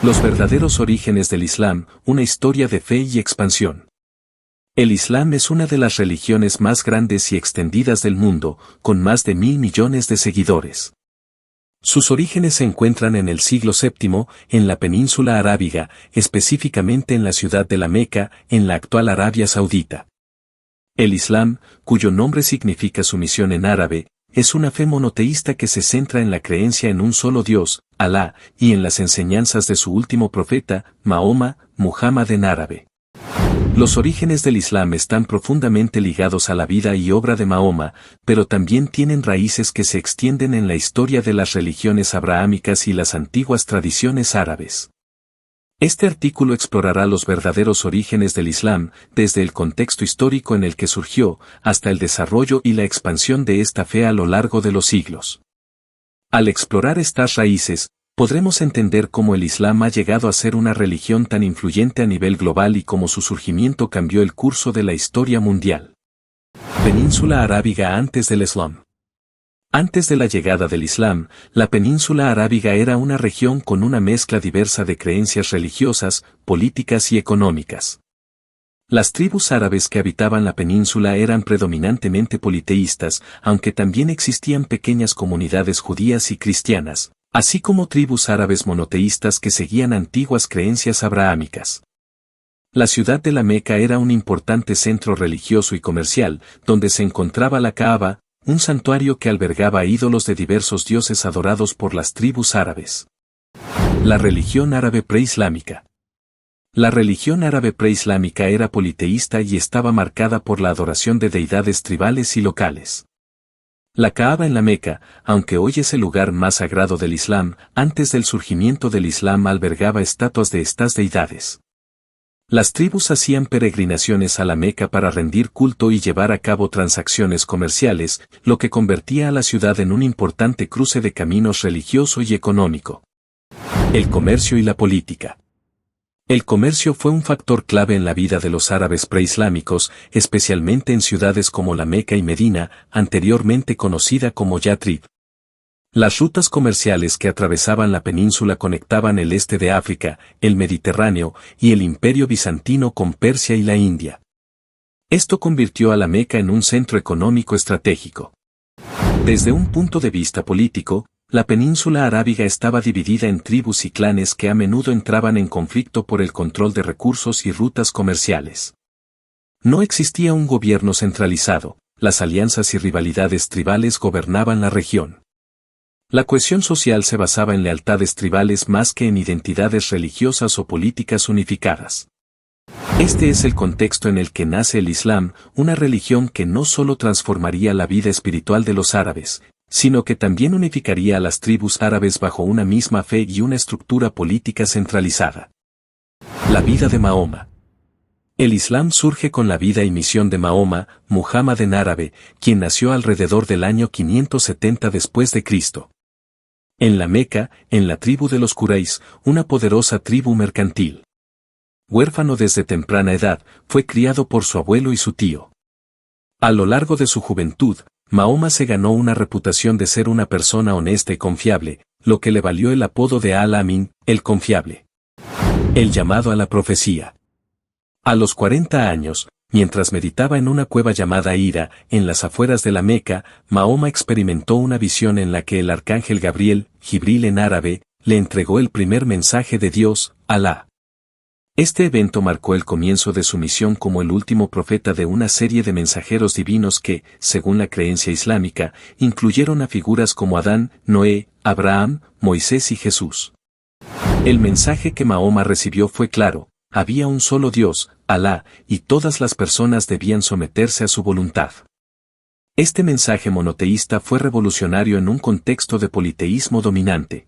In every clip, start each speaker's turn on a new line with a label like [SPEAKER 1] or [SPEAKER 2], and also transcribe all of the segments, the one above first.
[SPEAKER 1] Los verdaderos orígenes del Islam, una historia de fe y expansión. El Islam es una de las religiones más grandes y extendidas del mundo, con más de 1.000 millones de seguidores. Sus orígenes se encuentran en el siglo VII, en la península arábiga, específicamente en la ciudad de la Meca, en la actual Arabia Saudita. El Islam, cuyo nombre significa sumisión en árabe, es una fe monoteísta que se centra en la creencia en un solo Dios, Alá, y en las enseñanzas de su último profeta, Mahoma, Muhammad en árabe. Los orígenes del Islam están profundamente ligados a la vida y obra de Mahoma, pero también tienen raíces que se extienden en la historia de las religiones abrahámicas y las antiguas tradiciones árabes. Este artículo explorará los verdaderos orígenes del Islam, desde el contexto histórico en el que surgió, hasta el desarrollo y la expansión de esta fe a lo largo de los siglos. Al explorar estas raíces, podremos entender cómo el Islam ha llegado a ser una religión tan influyente a nivel global y cómo su surgimiento cambió el curso de la historia mundial. Península arábiga antes del Islam. Antes de la llegada del Islam, la península arábiga era una región con una mezcla diversa de creencias religiosas, políticas y económicas. Las tribus árabes que habitaban la península eran predominantemente politeístas, aunque también existían pequeñas comunidades judías y cristianas, así como tribus árabes monoteístas que seguían antiguas creencias abrahámicas. La ciudad de la Meca era un importante centro religioso y comercial, donde se encontraba la Kaaba, un santuario que albergaba ídolos de diversos dioses adorados por las tribus árabes. La religión árabe preislámica. La religión árabe preislámica era politeísta y estaba marcada por la adoración de deidades tribales y locales. La Kaaba en la Meca, aunque hoy es el lugar más sagrado del Islam, antes del surgimiento del Islam albergaba estatuas de estas deidades. Las tribus hacían peregrinaciones a la Meca para rendir culto y llevar a cabo transacciones comerciales, lo que convertía a la ciudad en un importante cruce de caminos religioso y económico. El comercio y la política. El comercio fue un factor clave en la vida de los árabes preislámicos, especialmente en ciudades como la Meca y Medina, anteriormente conocida como Yatrib. Las rutas comerciales que atravesaban la península conectaban el este de África, el Mediterráneo y el Imperio bizantino con Persia y la India. Esto convirtió a la Meca en un centro económico estratégico. Desde un punto de vista político, la península arábiga estaba dividida en tribus y clanes que a menudo entraban en conflicto por el control de recursos y rutas comerciales. No existía un gobierno centralizado, las alianzas y rivalidades tribales gobernaban la región. La cohesión social se basaba en lealtades tribales más que en identidades religiosas o políticas unificadas. Este es el contexto en el que nace el Islam, una religión que no solo transformaría la vida espiritual de los árabes, sino que también unificaría a las tribus árabes bajo una misma fe y una estructura política centralizada. La vida de Mahoma. El Islam surge con la vida y misión de Mahoma, Muhammad en árabe, quien nació alrededor del año 570 después de Cristo. En la Meca, en la tribu de los Quraysh, una poderosa tribu mercantil. Huérfano desde temprana edad, fue criado por su abuelo y su tío. A lo largo de su juventud, Mahoma se ganó una reputación de ser una persona honesta y confiable, lo que le valió el apodo de Al-Amin, el confiable. El llamado a la profecía. A los 40 años, mientras meditaba en una cueva llamada Hira, en las afueras de la Meca, Mahoma experimentó una visión en la que el arcángel Gabriel, Jibril en árabe, le entregó el primer mensaje de Dios, Alá. Este evento marcó el comienzo de su misión como el último profeta de una serie de mensajeros divinos que, según la creencia islámica, incluyeron a figuras como Adán, Noé, Abraham, Moisés y Jesús. El mensaje que Mahoma recibió fue claro: había un solo Dios, Alá, y todas las personas debían someterse a su voluntad. Este mensaje monoteísta fue revolucionario en un contexto de politeísmo dominante.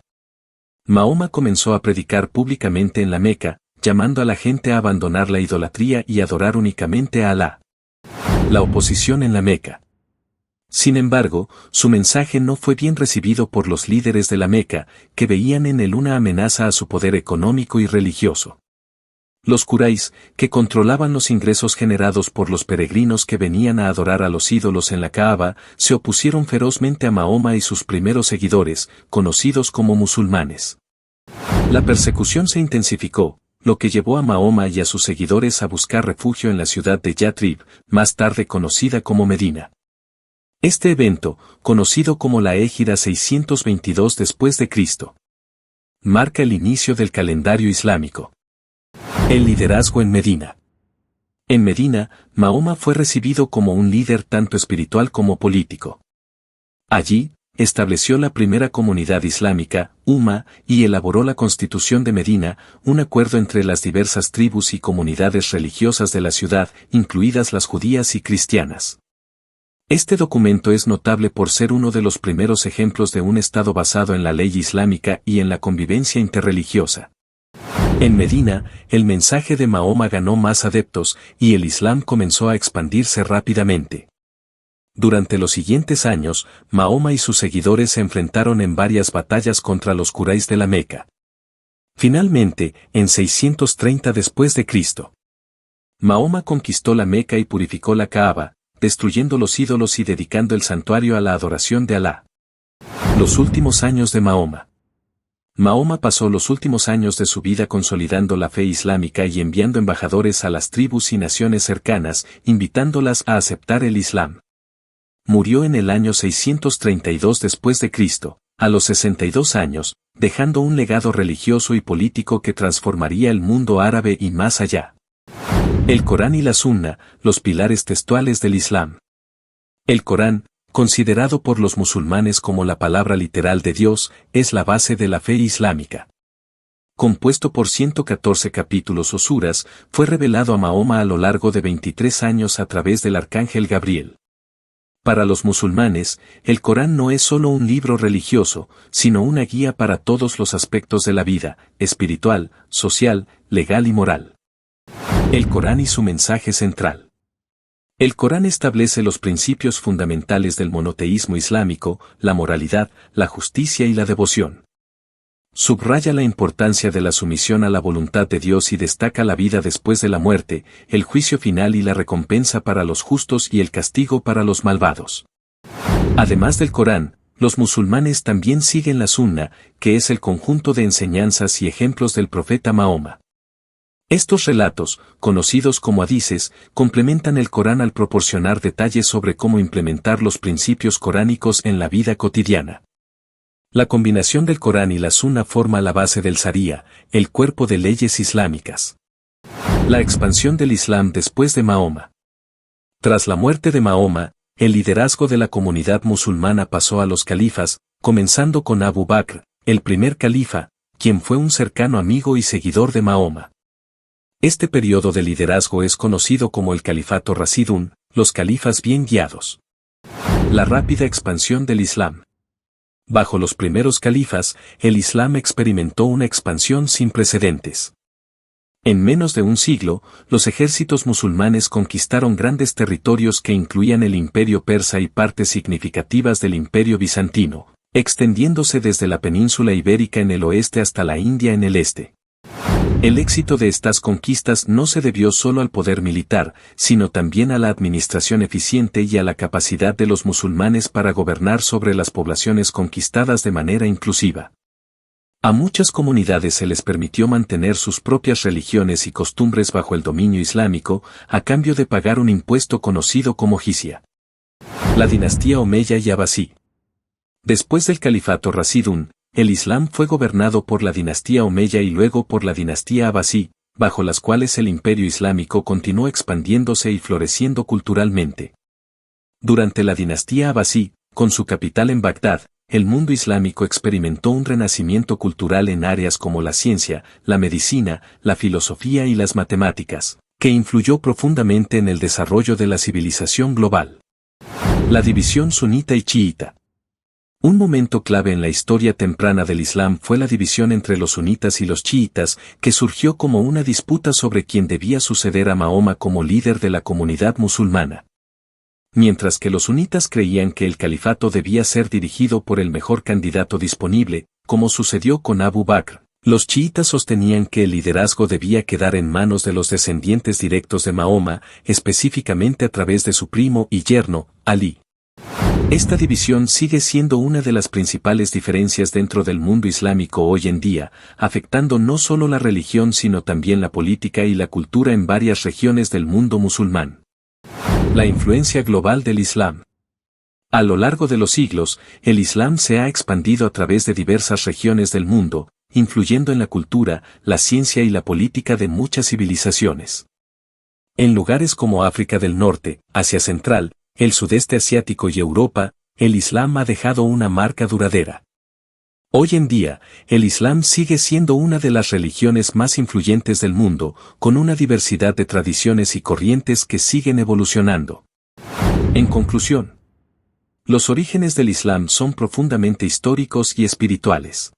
[SPEAKER 1] Mahoma comenzó a predicar públicamente en la Meca, llamando a la gente a abandonar la idolatría y adorar únicamente a Alá. La oposición en la Meca. Sin embargo, su mensaje no fue bien recibido por los líderes de la Meca, que veían en él una amenaza a su poder económico y religioso. Los Quraysh, que controlaban los ingresos generados por los peregrinos que venían a adorar a los ídolos en la Kaaba, se opusieron ferozmente a Mahoma y sus primeros seguidores, conocidos como musulmanes. La persecución se intensificó, lo que llevó a Mahoma y a sus seguidores a buscar refugio en la ciudad de Yatrib, más tarde conocida como Medina. Este evento, conocido como la Égira 622 después de Cristo, marca el inicio del calendario islámico. El liderazgo en Medina. En Medina, Mahoma fue recibido como un líder tanto espiritual como político. Allí, estableció la primera comunidad islámica, Umma, y elaboró la Constitución de Medina, un acuerdo entre las diversas tribus y comunidades religiosas de la ciudad, incluidas las judías y cristianas. Este documento es notable por ser uno de los primeros ejemplos de un Estado basado en la ley islámica y en la convivencia interreligiosa. En Medina, el mensaje de Mahoma ganó más adeptos y el Islam comenzó a expandirse rápidamente. Durante los siguientes años, Mahoma y sus seguidores se enfrentaron en varias batallas contra los Quraysh de la Meca. Finalmente, en 630 después de Cristo, Mahoma conquistó la Meca y purificó la Kaaba, destruyendo los ídolos y dedicando el santuario a la adoración de Alá. Los últimos años de Mahoma. Mahoma pasó los últimos años de su vida consolidando la fe islámica y enviando embajadores a las tribus y naciones cercanas, invitándolas a aceptar el Islam. Murió en el año 632 después de Cristo, a los 62 años, dejando un legado religioso y político que transformaría el mundo árabe y más allá. El Corán y la Sunna, los pilares textuales del Islam. El Corán, considerado por los musulmanes como la palabra literal de Dios, es la base de la fe islámica. Compuesto por 114 capítulos o suras, fue revelado a Mahoma a lo largo de 23 años a través del arcángel Gabriel. Para los musulmanes, el Corán no es solo un libro religioso, sino una guía para todos los aspectos de la vida, espiritual, social, legal y moral. El Corán y su mensaje central. El Corán establece los principios fundamentales del monoteísmo islámico, la moralidad, la justicia y la devoción. Subraya la importancia de la sumisión a la voluntad de Dios y destaca la vida después de la muerte, el juicio final y la recompensa para los justos y el castigo para los malvados. Además del Corán, los musulmanes también siguen la Sunna, que es el conjunto de enseñanzas y ejemplos del profeta Mahoma. Estos relatos, conocidos como hadices, complementan el Corán al proporcionar detalles sobre cómo implementar los principios coránicos en la vida cotidiana. La combinación del Corán y la Sunna forma la base del Sharia, el cuerpo de leyes islámicas. La expansión del Islam después de Mahoma. Tras la muerte de Mahoma, el liderazgo de la comunidad musulmana pasó a los califas, comenzando con Abu Bakr, el primer califa, quien fue un cercano amigo y seguidor de Mahoma. Este periodo de liderazgo es conocido como el Califato Rashidun, los califas bien guiados. La rápida expansión del Islam. Bajo los primeros califas, el Islam experimentó una expansión sin precedentes. En menos de un siglo, los ejércitos musulmanes conquistaron grandes territorios que incluían el imperio persa y partes significativas del imperio bizantino, extendiéndose desde la península ibérica en el oeste hasta la India en el este. El éxito de estas conquistas no se debió solo al poder militar, sino también a la administración eficiente y a la capacidad de los musulmanes para gobernar sobre las poblaciones conquistadas de manera inclusiva. A muchas comunidades se les permitió mantener sus propias religiones y costumbres bajo el dominio islámico, a cambio de pagar un impuesto conocido como jizya. La dinastía Omeya y Abasí. Después del califato Rashidun, el Islam fue gobernado por la dinastía Omeya y luego por la dinastía Abasí, bajo las cuales el imperio islámico continuó expandiéndose y floreciendo culturalmente. Durante la dinastía Abasí, con su capital en Bagdad, el mundo islámico experimentó un renacimiento cultural en áreas como la ciencia, la medicina, la filosofía y las matemáticas, que influyó profundamente en el desarrollo de la civilización global. La división sunita y chiita. Un momento clave en la historia temprana del Islam fue la división entre los sunitas y los chiitas, que surgió como una disputa sobre quién debía suceder a Mahoma como líder de la comunidad musulmana. Mientras que los sunitas creían que el califato debía ser dirigido por el mejor candidato disponible, como sucedió con Abu Bakr, los chiitas sostenían que el liderazgo debía quedar en manos de los descendientes directos de Mahoma, específicamente a través de su primo y yerno, Alí. Esta división sigue siendo una de las principales diferencias dentro del mundo islámico hoy en día, afectando no solo la religión sino también la política y la cultura en varias regiones del mundo musulmán. La influencia global del Islam. A lo largo de los siglos, el Islam se ha expandido a través de diversas regiones del mundo, influyendo en la cultura, la ciencia y la política de muchas civilizaciones. En lugares como África del Norte, Asia Central, el sudeste asiático y Europa, el Islam ha dejado una marca duradera. Hoy en día, el Islam sigue siendo una de las religiones más influyentes del mundo, con una diversidad de tradiciones y corrientes que siguen evolucionando. En conclusión, los orígenes del Islam son profundamente históricos y espirituales.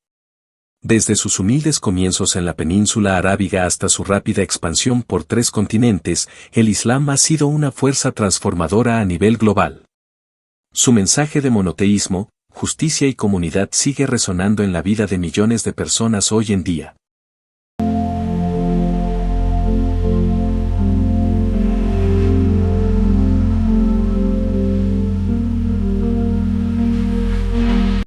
[SPEAKER 1] Desde sus humildes comienzos en la península arábiga hasta su rápida expansión por 3 continentes, el Islam ha sido una fuerza transformadora a nivel global. Su mensaje de monoteísmo, justicia y comunidad sigue resonando en la vida de millones de personas hoy en día.